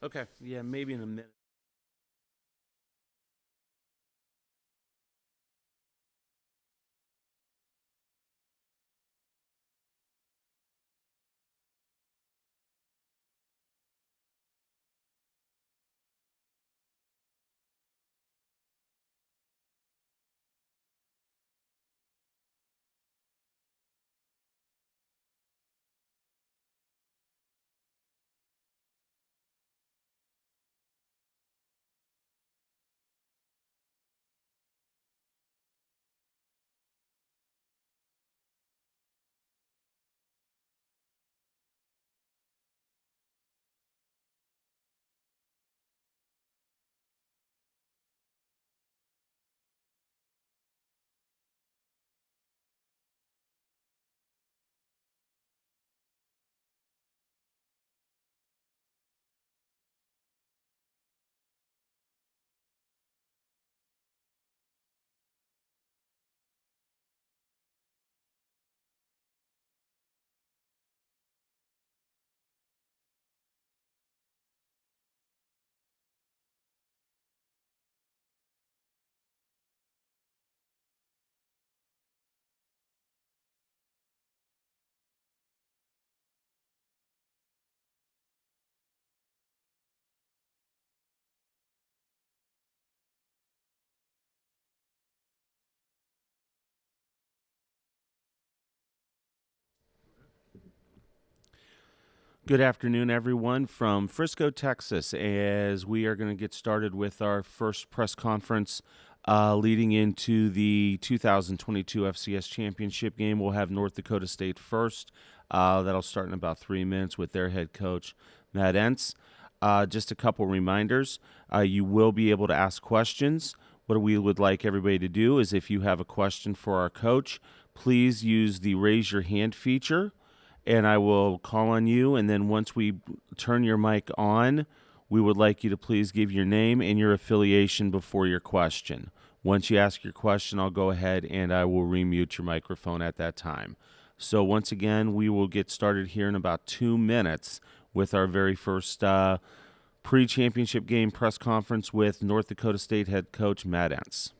Okay. Yeah, maybe in a minute. Good afternoon, everyone from Frisco, Texas, as we are going to get started with our first press conference leading into the 2022 FCS Championship game. We'll have North Dakota State first. That'll start in about 3 minutes with their head coach, Matt Entz. Just a couple reminders. You will be able to ask questions. What we would like everybody to do is if you have a question for our coach, please use the raise your hand feature and I will call on you. And then once we turn your mic on, we would like you to please give your name and your affiliation before your question. Once you ask your question, I'll go ahead and I will remute your microphone at that time. So once again, we will get started here in about 2 minutes with our very first pre-championship game press conference with North Dakota State head coach Matt Entz.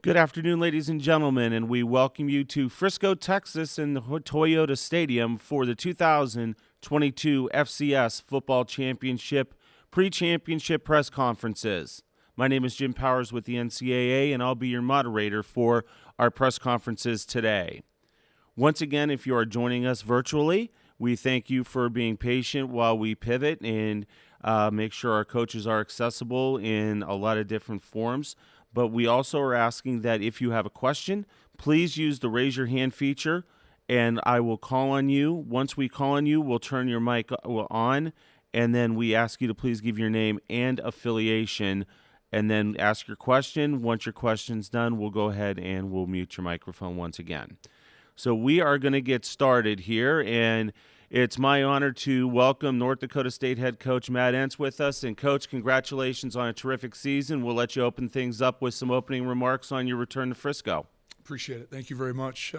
Good afternoon, ladies and gentlemen, and we welcome you to Frisco, Texas, in the Toyota Stadium for the 2022 FCS Football Championship pre-championship press conferences. My name is Jim Powers with the NCAA, and I'll be your moderator for our press conferences today. Once again, if you are joining us virtually, We thank you for being patient while we pivot and make sure our coaches are accessible in a lot of different forms. But we also are asking that if you have a question, please use the raise your hand feature, and I will call on you. Once we call on you, we'll turn your mic on, and then we ask you to please give your name and affiliation, and then ask your question. Once your question's done, we'll go ahead and we'll mute your microphone once again. So we are going to get started here, and it's my honor to welcome North Dakota State head coach Matt Entz with us. And, Coach, congratulations on a terrific season. We'll let you open things up with some opening remarks on your return to Frisco. Appreciate it. Thank you very much.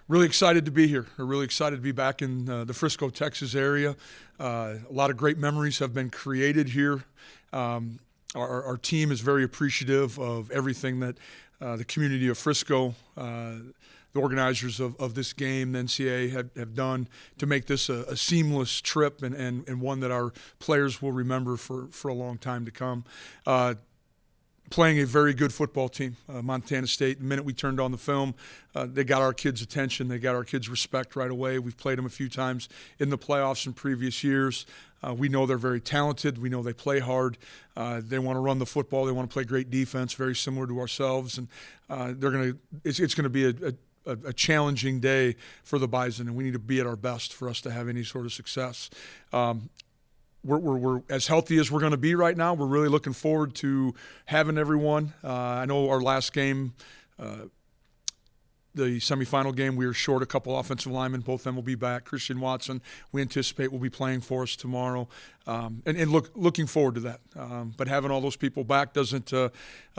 Really excited to be here. We're really excited to be back in the Frisco, Texas area. A lot of great memories have been created here. Our team is very appreciative of everything that the community of Frisco, the organizers of this game, the NCAA, have done to make this a seamless trip and one that our players will remember for a long time to come. Playing a very good football team, Montana State. The minute we turned on the film, they got our kids' attention. They got our kids' respect right away. We've played them a few times in the playoffs in previous years. We know they're very talented. We know they play hard. They want to run the football. They want to play great defense, very similar to ourselves. And it's going to be a challenging day for the Bison, and we need to be at our best for us to have any sort of success. We're as healthy as we're going to be right now. We're really looking forward to having everyone. I know our last game, the semifinal game, we were short a couple offensive linemen. Both of them will be back. Christian Watson, we anticipate, will be playing for us tomorrow. Looking forward to that. But having all those people back doesn't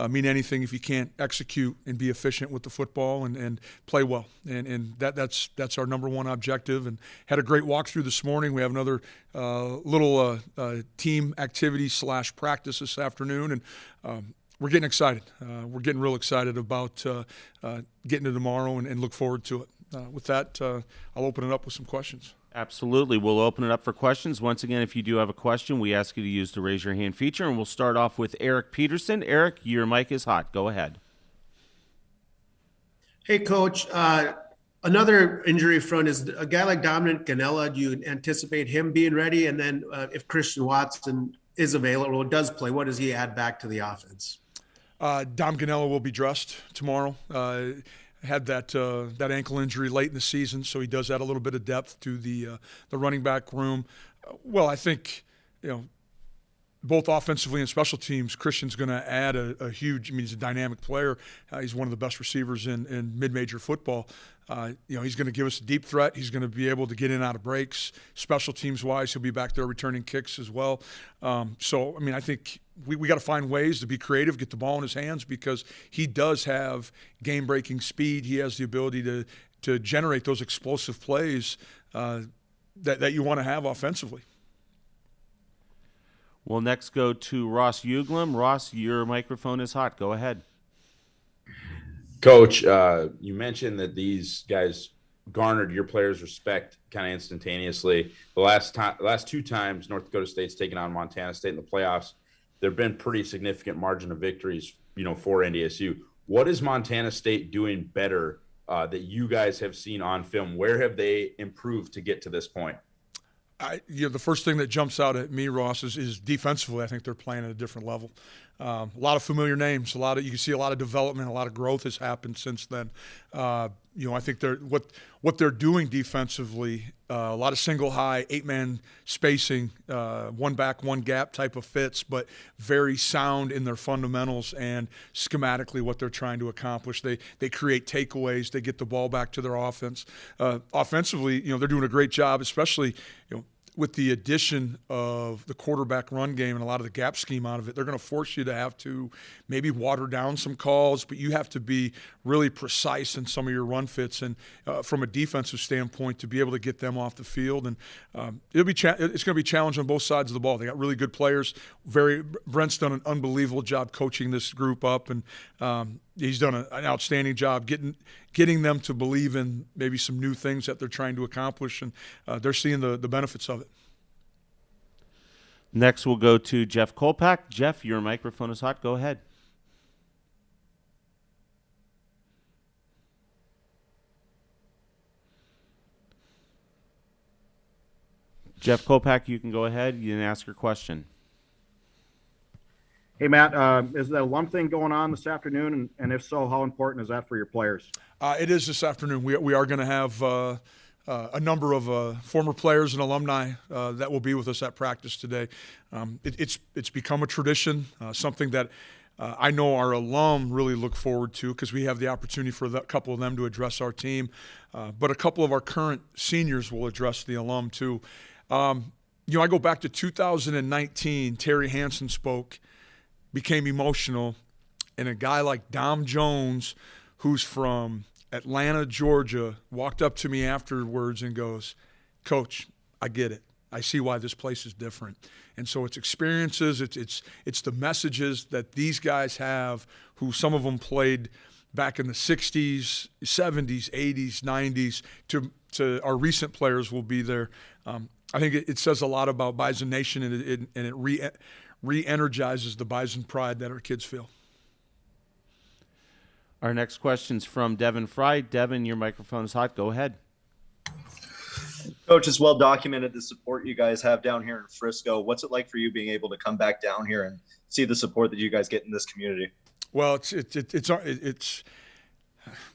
mean anything if you can't execute and be efficient with the football and play well. And that's our number one objective. And had a great walkthrough this morning. We have another little team activity / practice this afternoon. And we're getting excited. We're getting real excited about getting to tomorrow and look forward to it. With that, I'll open it up with some questions. Absolutely. We'll open it up for questions. Once again, if you do have a question, we ask you to use the raise your hand feature, and we'll start off with Eric Peterson. Eric, your mic is hot. Go ahead. Hey, Coach. Another injury front is a guy like Dominic Ganella. Do you anticipate him being ready? And then if Christian Watson is available or does play, what does he add back to the offense? Dom Ganella will be dressed tomorrow. Had that ankle injury late in the season, so he does add a little bit of depth to the running back room. Well, I think, both offensively and special teams, Christian's going to add a huge. He's a dynamic player. He's one of the best receivers in mid-major football. He's going to give us a deep threat. He's going to be able to get in and out of breaks. Special teams-wise, he'll be back there returning kicks as well. I think we got to find ways to be creative, get the ball in his hands, because he does have game-breaking speed. He has the ability to generate those explosive plays that you want to have offensively. We'll next go to Ross Uglum. Ross, your microphone is hot. Go ahead. Coach, you mentioned that these guys garnered your players' respect kind of instantaneously. The last two times North Dakota State's taken on Montana State in the playoffs, there have been pretty significant margin of victories, for NDSU. What is Montana State doing better that you guys have seen on film? Where have they improved to get to this point? The first thing that jumps out at me, Ross, is defensively. I think they're playing at a different level. A lot of familiar names. You can see a lot of development, a lot of growth has happened since then. I think what they're doing defensively, a lot of single high, 8-man spacing, one back, one gap type of fits, but very sound in their fundamentals and schematically what they're trying to accomplish. They create takeaways. They get the ball back to their offense. Offensively, they're doing a great job, especially with the addition of the quarterback run game and a lot of the gap scheme out of it. They're going to force you to have to maybe water down some calls, but you have to be really precise in some of your run fits and from a defensive standpoint to be able to get them off the field. And it's going to be challenging on both sides of the ball. They got really good players. Brent's done an unbelievable job coaching this group up, and he's done an outstanding job getting them to believe in maybe some new things that they're trying to accomplish, and they're seeing the benefits of it. Next, we'll go to Jeff Kolpak. Jeff, your microphone is hot. Go ahead. Jeff Kopak, you can go ahead. You can ask your question. Hey, Matt, is the alum thing going on this afternoon? And if so, how important is that for your players? It is this afternoon. We are going to have a number of former players and alumni that will be with us at practice today. It's become a tradition, something that I know our alum really look forward to because we have the opportunity for a couple of them to address our team. But a couple of our current seniors will address the alum too. I go back to 2019. Terry Hansen spoke, became emotional, and a guy like Dom Jones, who's from Atlanta, Georgia, walked up to me afterwards and goes, "Coach, I get it. I see why this place is different." And so it's experiences, it's the messages that these guys have, who some of them played back in the 60s, 70s, 80s, 90s, to our recent players will be there. I think it says a lot about Bison Nation, and it re-energizes the Bison pride that our kids feel. Our next question's from Devin Fry. Devin, your microphone is hot. Go ahead. Coach, it's well documented the support you guys have down here in Frisco. What's it like for you being able to come back down here and see the support that you guys get in this community? Well, it's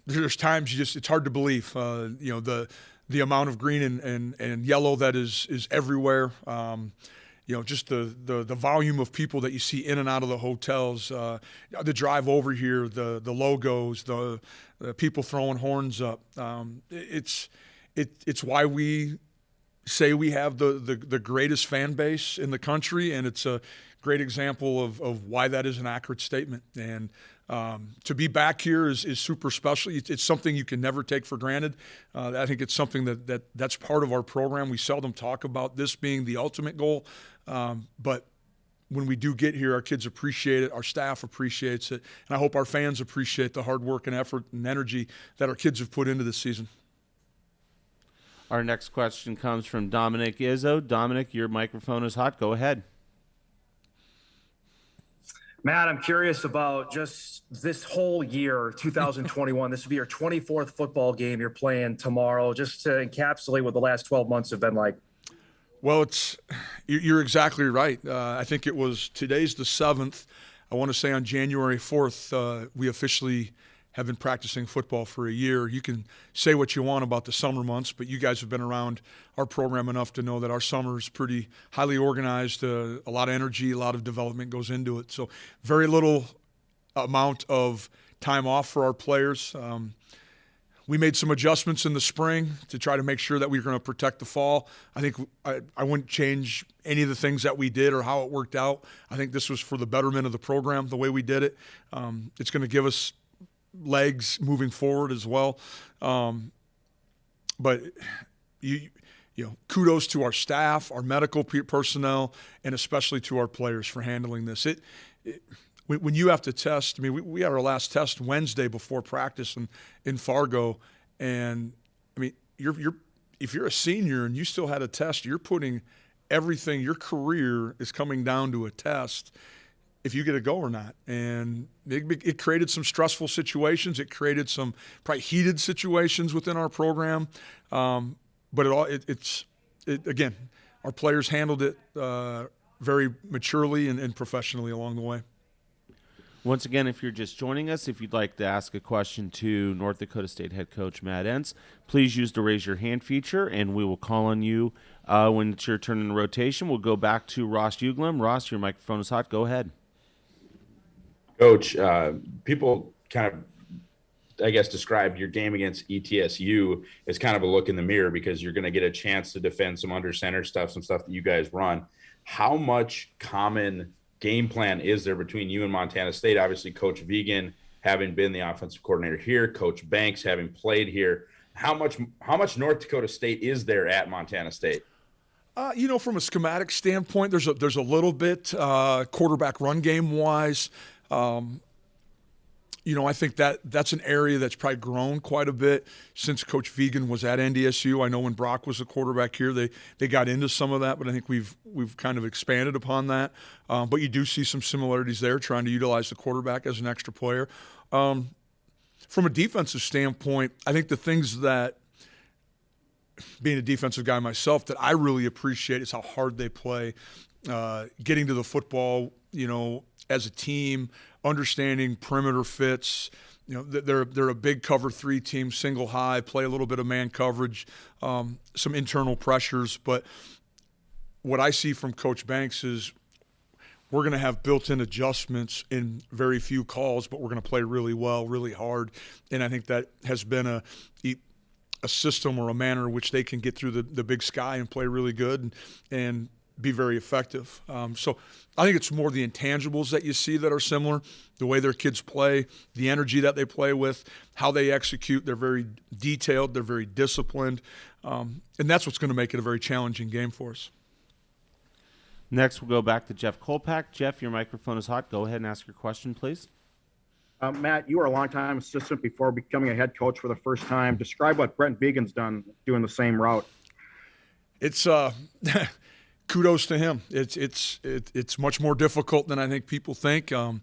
there's times it's hard to believe. The amount of green and yellow that is everywhere. Just the volume of people that you see in and out of the hotels, the drive over here, the logos, the people throwing horns up. It's why we say we have the greatest fan base in the country, and it's a great example of why that is an accurate statement. And to be back here is super special. It's something you can never take for granted. I think it's something that's part of our program. We seldom talk about this being the ultimate goal, but when we do get here, our kids appreciate it, our staff appreciates it, and I hope our fans appreciate the hard work and effort and energy that our kids have put into this season. Our next question comes from Dominic Izzo. Dominic, your microphone is hot. Go ahead. Matt, I'm curious about just this whole year, 2021. This will be your 24th football game you're playing tomorrow. Just to encapsulate what the last 12 months have been like. Well, you're exactly right. I think today's the 7th. I want to say on January 4th, we officially have been practicing football for a year. You can say what you want about the summer months, but you guys have been around our program enough to know that our summer is pretty highly organized, a lot of energy, a lot of development goes into it. So very little amount of time off for our players. We made some adjustments in the spring to try to make sure that we were going to protect the fall. I think I wouldn't change any of the things that we did or how it worked out. I think this was for the betterment of the program, the way we did it. It's going to give us legs moving forward as well. But kudos to our staff, our medical personnel, and especially to our players for handling this. When you have to test, we had our last test Wednesday before practice in Fargo, and if you're a senior and you still had a test, you're putting everything. Your career is coming down to a test. If you get a go or not. And it created some stressful situations. It created some probably heated situations within our program. But again, our players handled it very maturely and professionally along the way. Once again, if you're just joining us, if you'd like to ask a question to North Dakota State head coach Matt Entz, please use the raise your hand feature, and we will call on you when it's your turn in the rotation. We'll go back to Ross Uglem. Ross, your microphone is hot. Go ahead. Coach, people kind of, I guess, describe your game against ETSU as kind of a look in the mirror because you're going to get a chance to defend some under center stuff, some stuff that you guys run. How much common game plan is there between you and Montana State? Obviously, Coach Vigen having been the offensive coordinator here, Coach Banks having played here. How much North Dakota State is there at Montana State? From a schematic standpoint, there's a little bit quarterback run game wise. I think that's an area that's probably grown quite a bit since Coach Vigen was at NDSU. I know when Brock was the quarterback here, they got into some of that, but I think we've kind of expanded upon that. But you do see some similarities there, trying to utilize the quarterback as an extra player. From a defensive standpoint, I think the things that being a defensive guy myself, that I really appreciate is how hard they play, getting to the football, as a team, understanding perimeter fits. They're a big cover 3 team, single high, play a little bit of man coverage, some internal pressures. But what I see from Coach Banks is we're going to have built-in adjustments in very few calls, but we're going to play really well, really hard. And I think that has been a system or a manner in which they can get through the big sky and play really good and be very effective. So I think it's more the intangibles that you see that are similar, the way their kids play, the energy that they play with, how they execute. They're very detailed. They're very disciplined. And that's what's going to make it a very challenging game for us. Next, we'll go back to Jeff Kolpak. Jeff, your microphone is hot. Go ahead and ask your question, please. Matt, you were a longtime assistant before becoming a head coach for the first time. Describe what Brent Vigen's done doing the same route. It's kudos to him. It's much more difficult than I think people think. All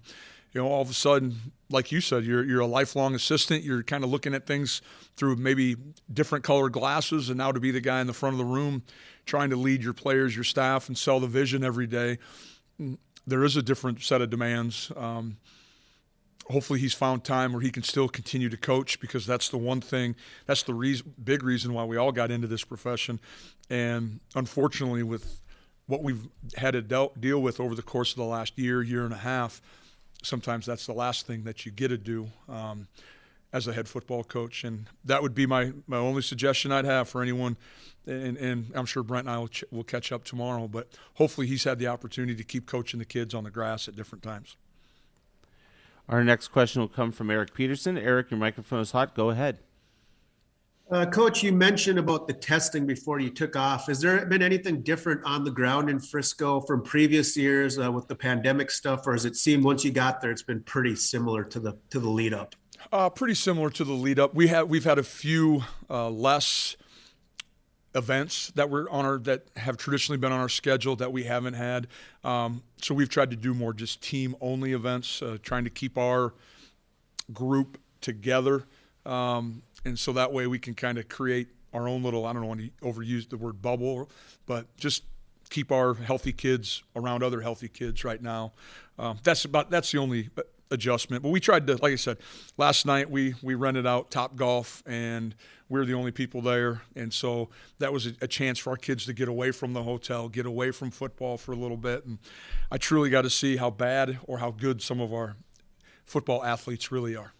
of a sudden, like you said, you're a lifelong assistant. You're kind of looking at things through maybe different colored glasses, and now to be the guy in the front of the room trying to lead your players, your staff, and sell the vision every day, there is a different set of demands. Hopefully he's found time where he can still continue to coach, because that's the one thing, that's the big reason why we all got into this profession. And unfortunately, with what we've had to deal with over the course of the last year and a half, sometimes that's the last thing that you get to do as a head football coach. And that would be my only suggestion I'd have for anyone. And I'm sure Brent and I will catch up tomorrow, but hopefully he's had the opportunity to keep coaching the kids on the grass at different times. Our next question will come from Eric Peterson. Eric, your microphone is hot. Go ahead. Coach, you mentioned about the testing before you took off. Has there been anything different on the ground in Frisco from previous years with the pandemic stuff, or has it seemed once you got there it's been pretty similar to the lead up? Pretty similar to the lead up. We've had a few less events that have traditionally been on our schedule that we haven't had. So we've tried to do more just team only events, trying to keep our group together. And so that way we can kind of create our own little, I don't want to overuse the word bubble, but just keep our healthy kids around other healthy kids right now. That's the only adjustment. But we tried to, like I said, last night we rented out Top Golf, and we were the only people there. And so that was a chance for our kids to get away from the hotel, get away from football for a little bit. And I truly got to see how bad or how good some of our football athletes really are.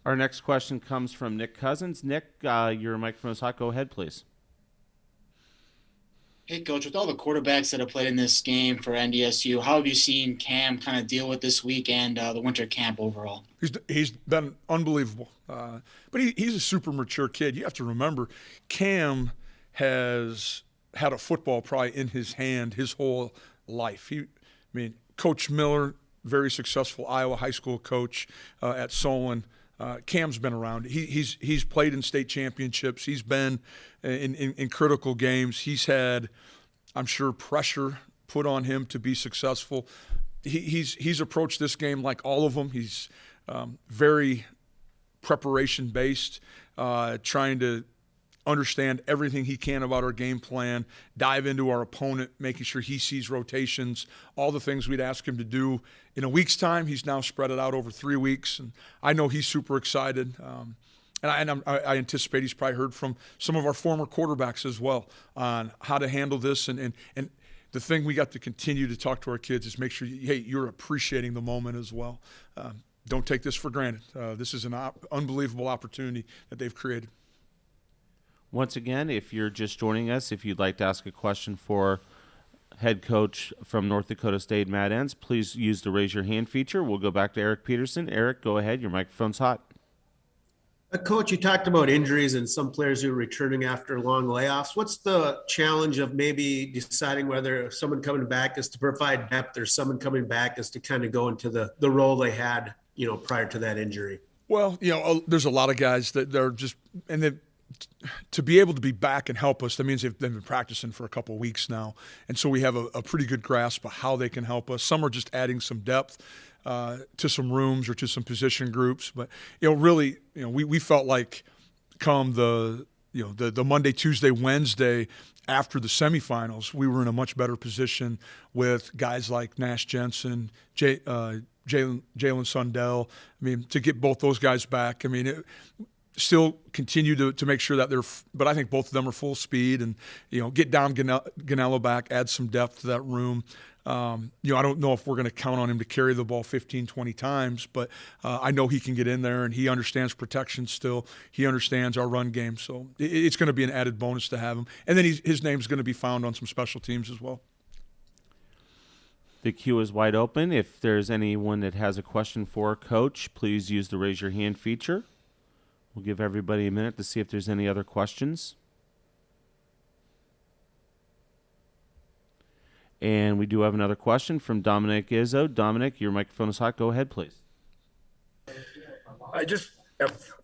Our next question comes from Nick Cousins. Nick, your microphone is hot. Go ahead, please. Hey, Coach, with all the quarterbacks that have played in this game for NDSU, how have you seen Cam kind of deal with this week and the winter camp overall? He's been unbelievable. But he's a super mature kid. You have to remember, Cam has had a football probably in his hand his whole life. Coach Miller, very successful Iowa high school coach at Solon. Cam's been around. He's played in state championships. He's been in critical games. He's had, I'm sure, pressure put on him to be successful. He's approached this game like all of them. He's very preparation based, trying to understand everything he can about our game plan, dive into our opponent, making sure he sees rotations, all the things we'd ask him to do in a week's time. He's now spread it out over 3 weeks, and I know he's super excited. And I anticipate he's probably heard from some of our former quarterbacks as well on how to handle this. And the thing we got to continue to talk to our kids is make sure, you're appreciating the moment as well. Don't take this for granted. This is an unbelievable opportunity that they've created. Once again, if you're just joining us, if you'd like to ask a question for head coach from North Dakota State, Matt Entz, please use the raise your hand feature. We'll go back to Eric Peterson. Eric, go ahead. Your microphone's hot. Coach, you talked about injuries and some players who are returning after long layoffs. What's the challenge of maybe deciding whether someone coming back is to provide depth or someone coming back is to kind of go into the role they had, prior to that injury? Well, there's a lot of guys that they're just – and then to be able to be back and help us, that means they've been practicing for a couple of weeks now. And so we have a pretty good grasp of how they can help us. Some are just adding some depth to some rooms or to some position groups. But, really, we felt like come the Monday, Tuesday, Wednesday after the semifinals, we were in a much better position with guys like Nash Jensen, Jalen Sundell. I mean, to get both those guys back. I mean, still continue to make sure that but I think both of them are full speed, and get Dom Ganello back, add some depth to that room. I don't know if we're going to count on him to carry the ball 15, 20 times, but I know he can get in there, and he understands protection still. He understands our run game, so it's going to be an added bonus to have him. And then his name's going to be found on some special teams as well. The queue is wide open. If there's anyone that has a question for Coach, please use the raise your hand feature. We'll give everybody a minute to see if there's any other questions. And we do have another question from Dominic Izzo. Dominic, your microphone is hot. Go ahead, please. A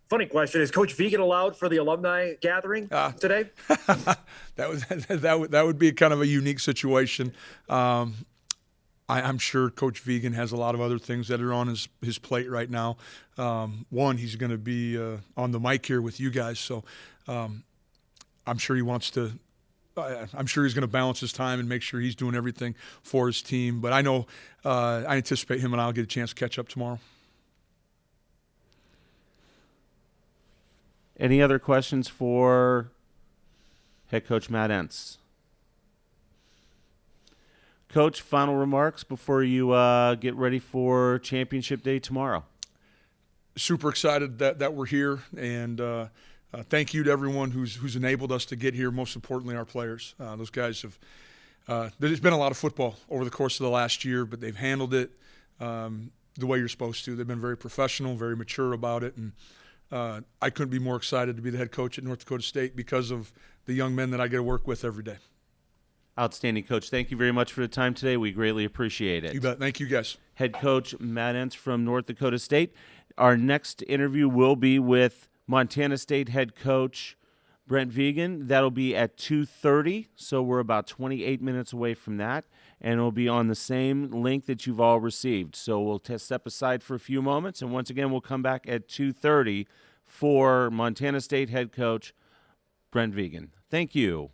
funny question. Is Coach Vegan allowed for the alumni gathering today? That would be kind of a unique situation. I'm sure Coach Vegan has a lot of other things that are on his plate right now. One, he's going to be on the mic here with you guys, so I'm sure he wants to. I'm sure he's going to balance his time and make sure he's doing everything for his team. But I know I anticipate him and I'll get a chance to catch up tomorrow. Any other questions for head coach Matt Entz? Coach, final remarks before you get ready for championship day tomorrow. Super excited that we're here, and thank you to everyone who's enabled us to get here. Most importantly, our players. Those guys have. There's been a lot of football over the course of the last year, but they've handled it the way you're supposed to. They've been very professional, very mature about it, and I couldn't be more excited to be the head coach at North Dakota State because of the young men that I get to work with every day. Outstanding, Coach. Thank you very much for the time today. We greatly appreciate it. You bet. Thank you, guys. Head coach Matt Entz from North Dakota State. Our next interview will be with Montana State head coach Brent Vigen. That'll be at 2:30, so we're about 28 minutes away from that, and it'll be on the same link that you've all received. So we'll step aside for a few moments, and once again, we'll come back at 2:30 for Montana State head coach Brent Vigen. Thank you.